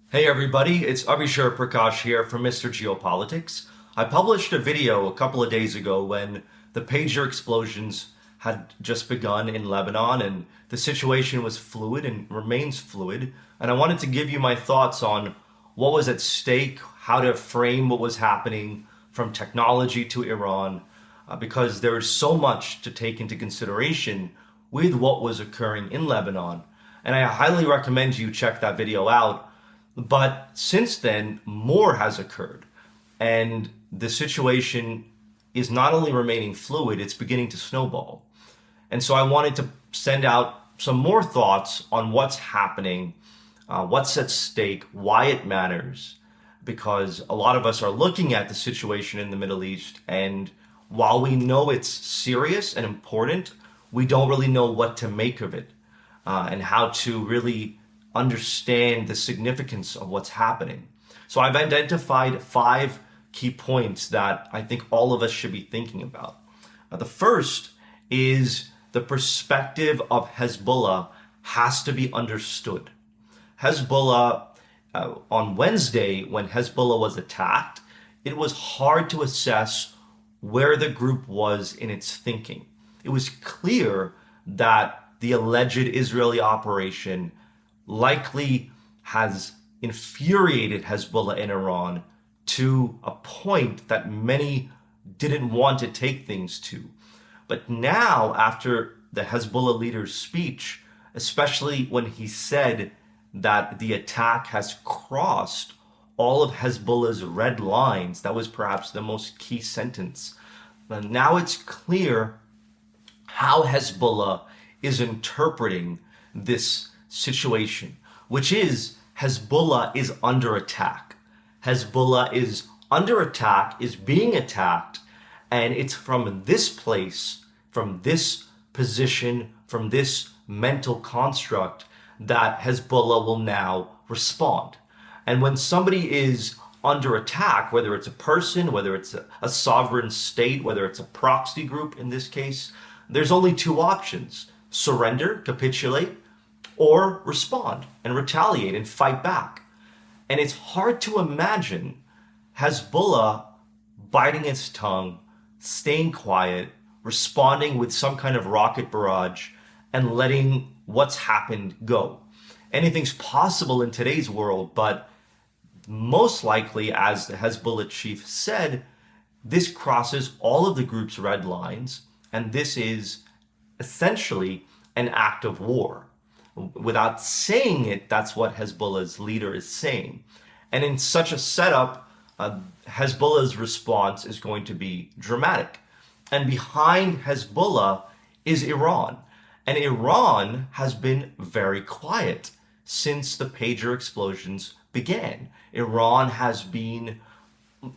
Hey everybody, it's Abishur Prakash here from Mr. Geopolitics. I published a video a couple of days ago when the pager explosions had just begun in Lebanon and the situation was fluid and remains fluid. And I wanted to give you my thoughts on what was at stake, how to frame what was happening from technology to Iran, because there is so much to take into consideration with what was occurring in Lebanon. And I highly recommend you check that video out. But since then, more has occurred. And the situation is not only remaining fluid, it's beginning to snowball. And so I wanted to send out some more thoughts on what's happening, what's at stake, why it matters, because a lot of us are looking at the situation in the Middle East, and while we know it's serious and important, we don't really know what to make of it and how to really understand the significance of what's happening. So I've identified 5 key points that I think all of us should be thinking about. The first is the perspective of Hezbollah has to be understood. Hezbollah, on Wednesday, when Hezbollah was attacked, it was hard to assess where the group was in its thinking. It was clear that the alleged Israeli operation likely has infuriated Hezbollah in Iran to a point that many didn't want to take things to. But now, after the Hezbollah leader's speech, especially when he said that the attack has crossed all of Hezbollah's red lines, that was perhaps the most key sentence. And now it's clear how Hezbollah is interpreting this situation, which is Hezbollah is under attack. Hezbollah is under attack, is being attacked, and it's from this place, from this position, from this mental construct that Hezbollah will now respond. And when somebody is under attack, whether it's a person, whether it's a sovereign state, whether it's a proxy group in this case, there's only 2 options: surrender, capitulate, or respond and retaliate and fight back. And it's hard to imagine Hezbollah biting its tongue, staying quiet, responding with some kind of rocket barrage, and letting what's happened go. Anything's possible in today's world, but most likely, as the Hezbollah chief said, this crosses all of the group's red lines, and this is essentially an act of war. Without saying it, that's what Hezbollah's leader is saying. And in such a setup, Hezbollah's response is going to be dramatic. And behind Hezbollah is Iran. And Iran has been very quiet since the pager explosions began. Iran has been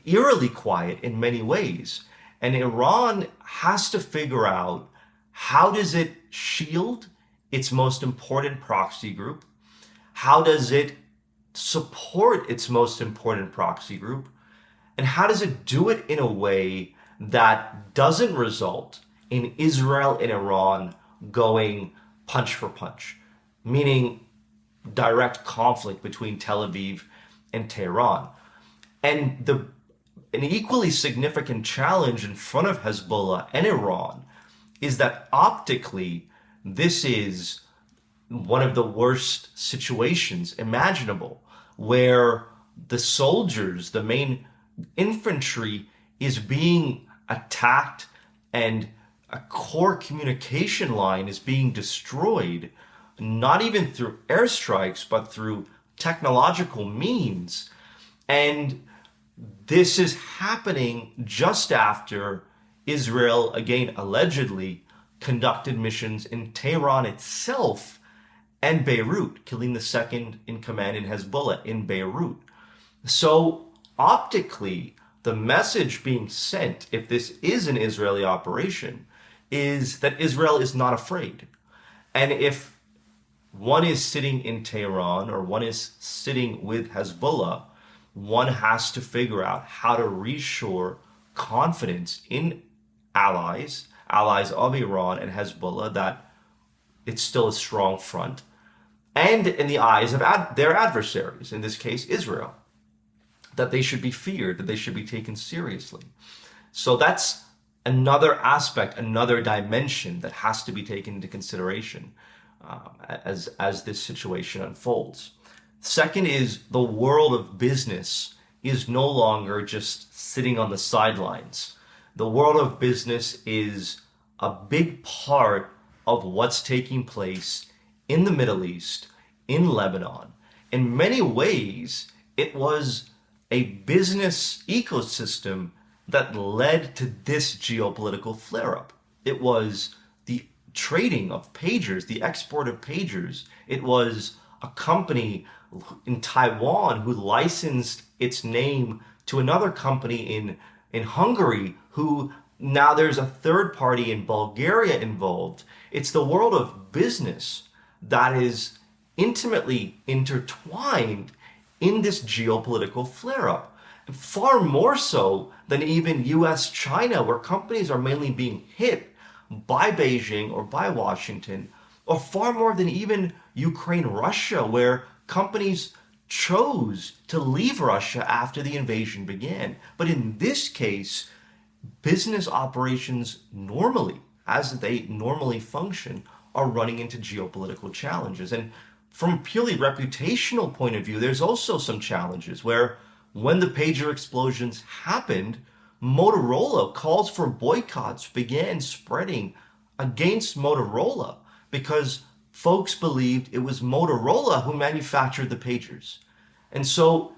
eerily quiet in many ways. And Iran has to figure out, how does it shield its most important proxy group? How does it support its most important proxy group? And how does it do it in a way that doesn't result in Israel and Iran going punch for punch, meaning direct conflict between Tel Aviv and Tehran? And an equally significant challenge in front of Hezbollah and Iran is that optically, this is one of the worst situations imaginable, where the soldiers, the main infantry, is being attacked and a core communication line is being destroyed, not even through airstrikes, but through technological means. And this is happening just after Israel, again, allegedly conducted missions in Tehran itself and Beirut, killing the second in command in Hezbollah in Beirut. So optically, the message being sent, if this is an Israeli operation, is that Israel is not afraid. And if one is sitting in Tehran or one is sitting with Hezbollah, one has to figure out how to restore confidence in allies of Iran and Hezbollah, that it's still a strong front, and in the eyes of their adversaries, in this case, Israel, that they should be feared, that they should be taken seriously. So that's another aspect, another dimension that has to be taken into consideration as this situation unfolds. Second is the world of business is no longer just sitting on the sidelines. The world of business is a big part of what's taking place in the Middle East, in Lebanon. In many ways, it was a business ecosystem that led to this geopolitical flare-up. It was the trading of pagers, the export of pagers. It was a company in Taiwan who licensed its name to another company in Hungary, who now there's a third party in Bulgaria involved. It's the world of business that is intimately intertwined in this geopolitical flare-up. Far more so than even US-China, where companies are mainly being hit by Beijing or by Washington, or far more than even Ukraine-Russia, where companies chose to leave Russia after the invasion began. But in this case, business operations normally, as they normally function, are running into geopolitical challenges. And from a purely reputational point of view, there's also some challenges where when the pager explosions happened, Motorola calls for boycotts began spreading against Motorola because folks believed it was Motorola who manufactured the pagers. And so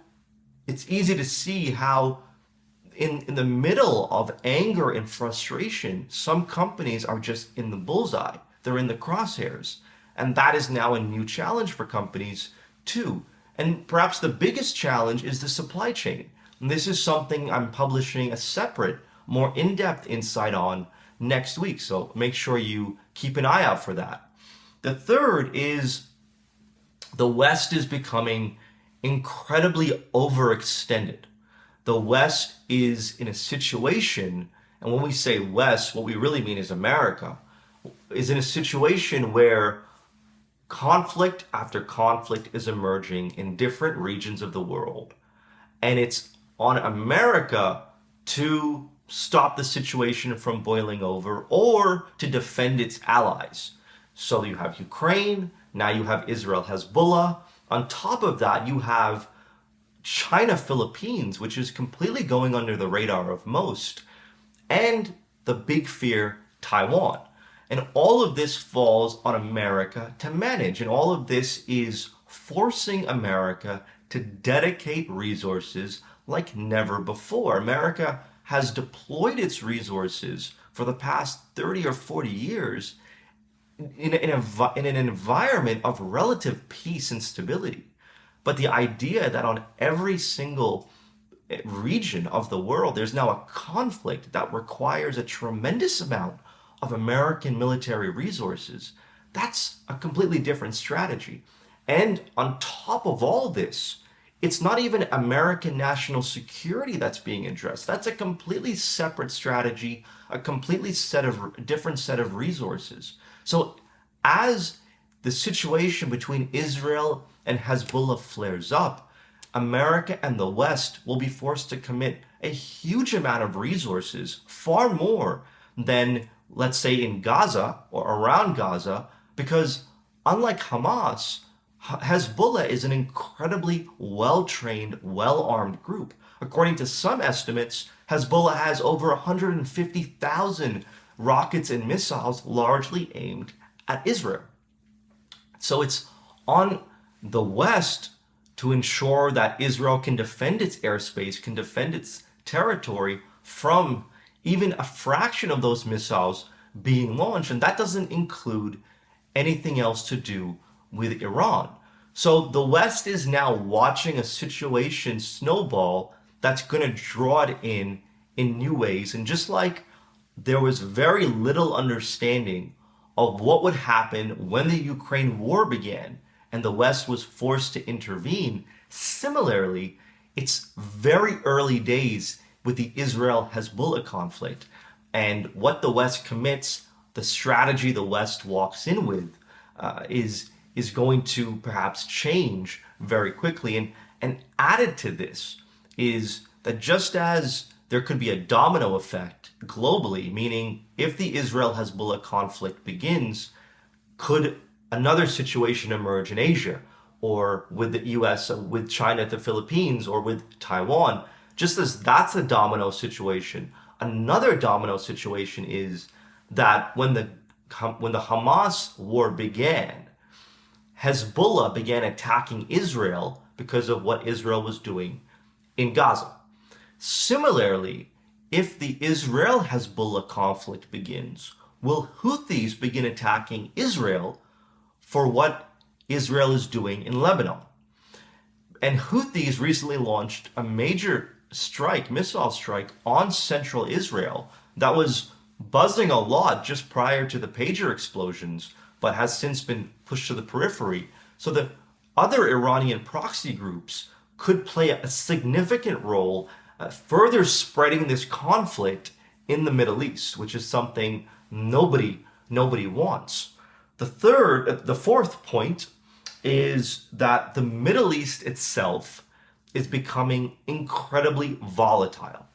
it's easy to see how in the middle of anger and frustration, some companies are just in the bullseye. They're in the crosshairs. And that is now a new challenge for companies too. And perhaps the biggest challenge is the supply chain. And this is something I'm publishing a separate, more in-depth insight on next week. So make sure you keep an eye out for that. The third is the West is becoming incredibly overextended. The West is in a situation, and when we say West, what we really mean is America, is in a situation where conflict after conflict is emerging in different regions of the world. And it's on America to stop the situation from boiling over or to defend its allies. So you have Ukraine, now you have Israel-Hezbollah. On top of that, you have China, Philippines, which is completely going under the radar of most, and the big fear, Taiwan. And all of this falls on America to manage. And all of this is forcing America to dedicate resources like never before. America has deployed its resources for the past 30 or 40 years in an environment of relative peace and stability. But the idea that on every single region of the world, there's now a conflict that requires a tremendous amount of American military resources, that's a completely different strategy. And on top of all this, it's not even American national security that's being addressed. That's a completely separate strategy, a completely different set of resources. So as the situation between Israel and Hezbollah flares up, America and the West will be forced to commit a huge amount of resources, far more than, let's say, in Gaza or around Gaza, because unlike Hamas, Hezbollah is an incredibly well-trained, well-armed group. According to some estimates, Hezbollah has over 150,000 rockets and missiles largely aimed at Israel. So it's on the West to ensure that Israel can defend its airspace, can defend its territory from even a fraction of those missiles being launched. And that doesn't include anything else to do with Iran. So the West is now watching a situation snowball that's going to draw it in new ways. And just like there was very little understanding of what would happen when the Ukraine war began and the West was forced to intervene, similarly, it's very early days with the Israel-Hezbollah conflict. And what the West commits, the strategy the West walks in with, is is going to perhaps change very quickly. And added to this is that just as there could be a domino effect globally, meaning if the Israel-Hezbollah conflict begins, could another situation emerge in Asia or with the US, with China at the Philippines, or with Taiwan? Just as that's a domino situation, another domino situation is that when the Hamas war began, Hezbollah began attacking Israel because of what Israel was doing in Gaza. Similarly, if the Israel-Hezbollah conflict begins, will Houthis begin attacking Israel for what Israel is doing in Lebanon? And Houthis recently launched a major strike, missile strike, on central Israel that was buzzing a lot just prior to the pager explosions, but has since been pushed to the periphery. So the other Iranian proxy groups could play a significant role further spreading this conflict in the Middle East, which is something nobody wants. The fourth point is that the Middle East itself is becoming incredibly volatile.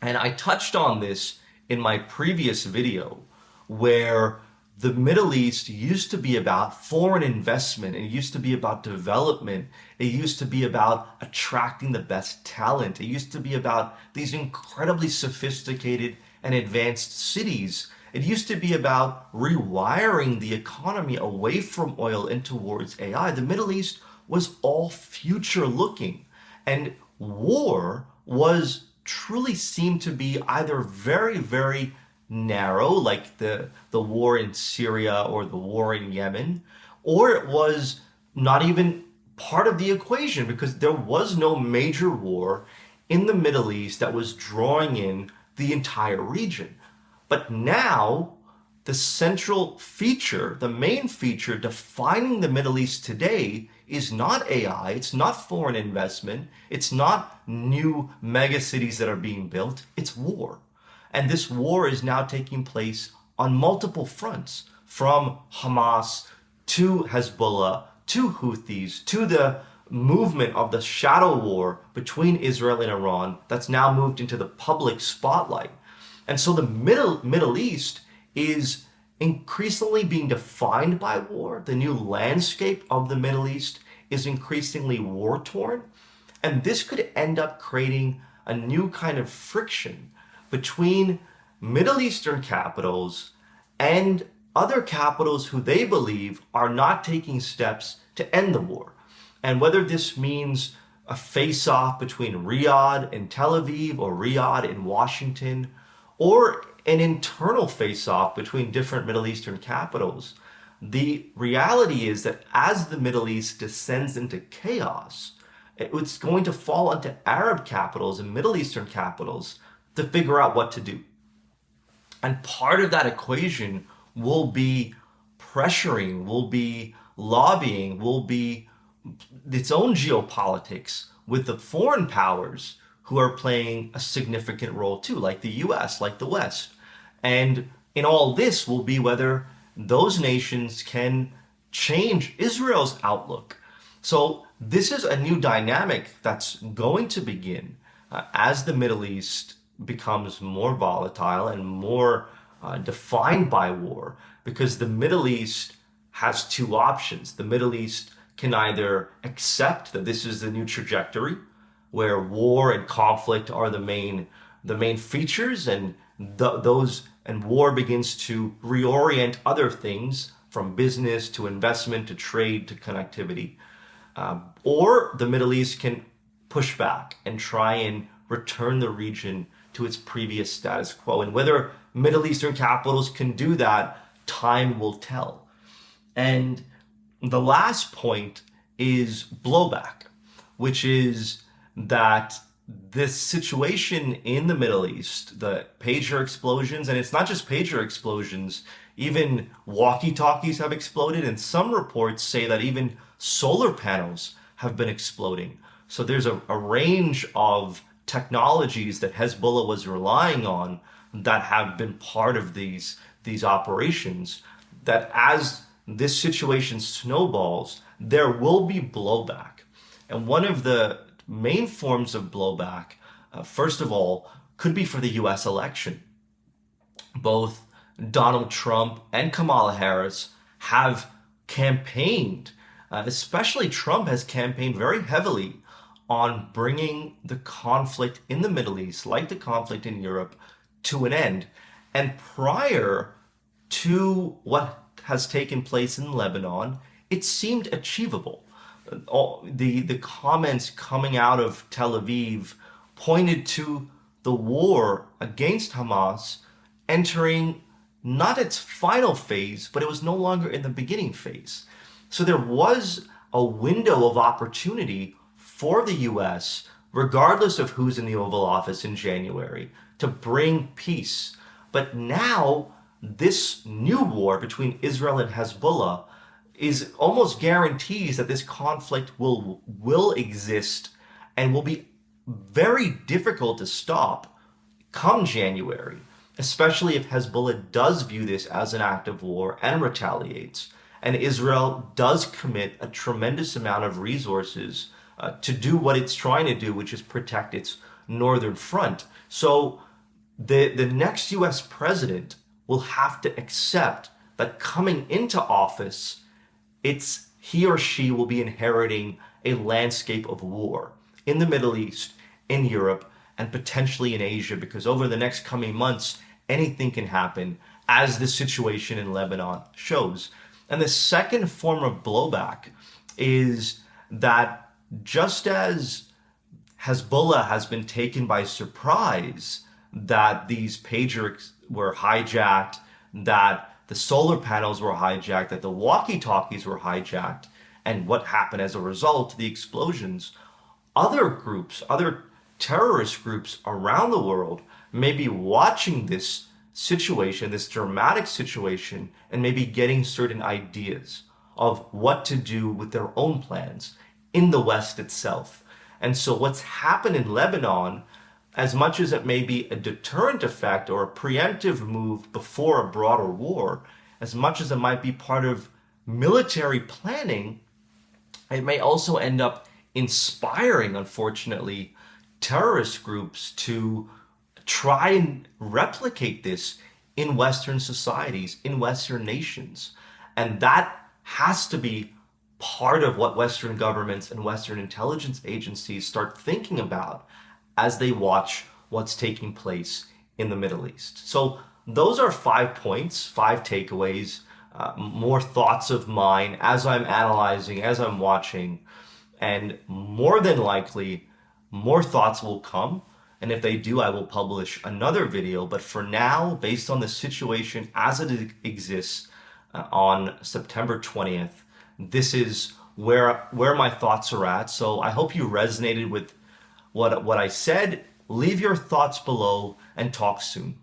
And I touched on this in my previous video, where the Middle East used to be about foreign investment. It used to be about development. It used to be about attracting the best talent. It used to be about these incredibly sophisticated and advanced cities. It used to be about rewiring the economy away from oil and towards AI. The Middle East was all future looking, and war was truly seemed to be either very, very narrow, like the war in Syria or the war in Yemen, or it was not even part of the equation because there was no major war in the Middle East that was drawing in the entire region. But now the central feature, the main feature defining the Middle East today is not AI, it's not foreign investment, it's not new mega cities that are being built, it's war. And this war is now taking place on multiple fronts, from Hamas to Hezbollah to Houthis to the movement of the shadow war between Israel and Iran that's now moved into the public spotlight. And so the Middle East is increasingly being defined by war. The new landscape of the Middle East is increasingly war-torn. And this could end up creating a new kind of friction between Middle Eastern capitals and other capitals who they believe are not taking steps to end the war. And whether this means a face-off between Riyadh and Tel Aviv, or Riyadh and Washington, or an internal face-off between different Middle Eastern capitals, the reality is that as the Middle East descends into chaos, it's going to fall onto Arab capitals and Middle Eastern capitals to figure out what to do. And part of that equation will be pressuring, will be lobbying, will be its own geopolitics with the foreign powers who are playing a significant role too, like the US, like the West. And in all this will be whether those nations can change Israel's outlook. So this is a new dynamic that's going to begin as the Middle East becomes more volatile and more defined by war, because the Middle East has two options. The Middle East can either accept that this is the new trajectory, where war and conflict are the main features, and war begins to reorient other things from business to investment to trade to connectivity, or the Middle East can push back and try and return the region to its previous status quo. And whether Middle Eastern capitals can do that, time will tell. And the last point is blowback, which is that this situation in the Middle East, the pager explosions, and it's not just pager explosions, even walkie-talkies have exploded, and some reports say that even solar panels have been exploding. So there's a range of technologies that Hezbollah was relying on that have been part of these operations, that as this situation snowballs, there will be blowback. And one of the main forms of blowback, first of all, could be for the US election. Both Donald Trump and Kamala Harris have campaigned, especially Trump has campaigned very heavily on bringing the conflict in the Middle East, like the conflict in Europe, to an end. And prior to what has taken place in Lebanon, it seemed achievable. The comments coming out of Tel Aviv pointed to the war against Hamas entering not its final phase, but it was no longer in the beginning phase. So there was a window of opportunity for the US, regardless of who's in the Oval Office in January, to bring peace. But now, this new war between Israel and Hezbollah is almost guarantees that this conflict will exist and will be very difficult to stop come January, especially if Hezbollah does view this as an act of war and retaliates, and Israel does commit a tremendous amount of resources to do what it's trying to do, which is protect its northern front. So the next US president will have to accept that coming into office, he or she will be inheriting a landscape of war in the Middle East, in Europe, and potentially in Asia, because over the next coming months, anything can happen, as the situation in Lebanon shows. And the second form of blowback is that just as Hezbollah has been taken by surprise that these pagers were hijacked, that the solar panels were hijacked, that the walkie-talkies were hijacked, and what happened as a result, the explosions, other groups, other terrorist groups around the world may be watching this situation, this dramatic situation, and maybe getting certain ideas of what to do with their own plans in the West itself. And so what's happened in Lebanon, as much as it may be a deterrent effect or a preemptive move before a broader war, as much as it might be part of military planning, it may also end up inspiring, unfortunately, terrorist groups to try and replicate this in Western societies, in Western nations. And that has to be part of what Western governments and Western intelligence agencies start thinking about as they watch what's taking place in the Middle East. So those are 5 points, 5 takeaways, more thoughts of mine as I'm analyzing, as I'm watching, and more than likely, more thoughts will come. And if they do, I will publish another video. But for now, based on the situation as it exists on September 20th, this is where my thoughts are at. So I hope you resonated with what I said. Leave your thoughts below and talk soon.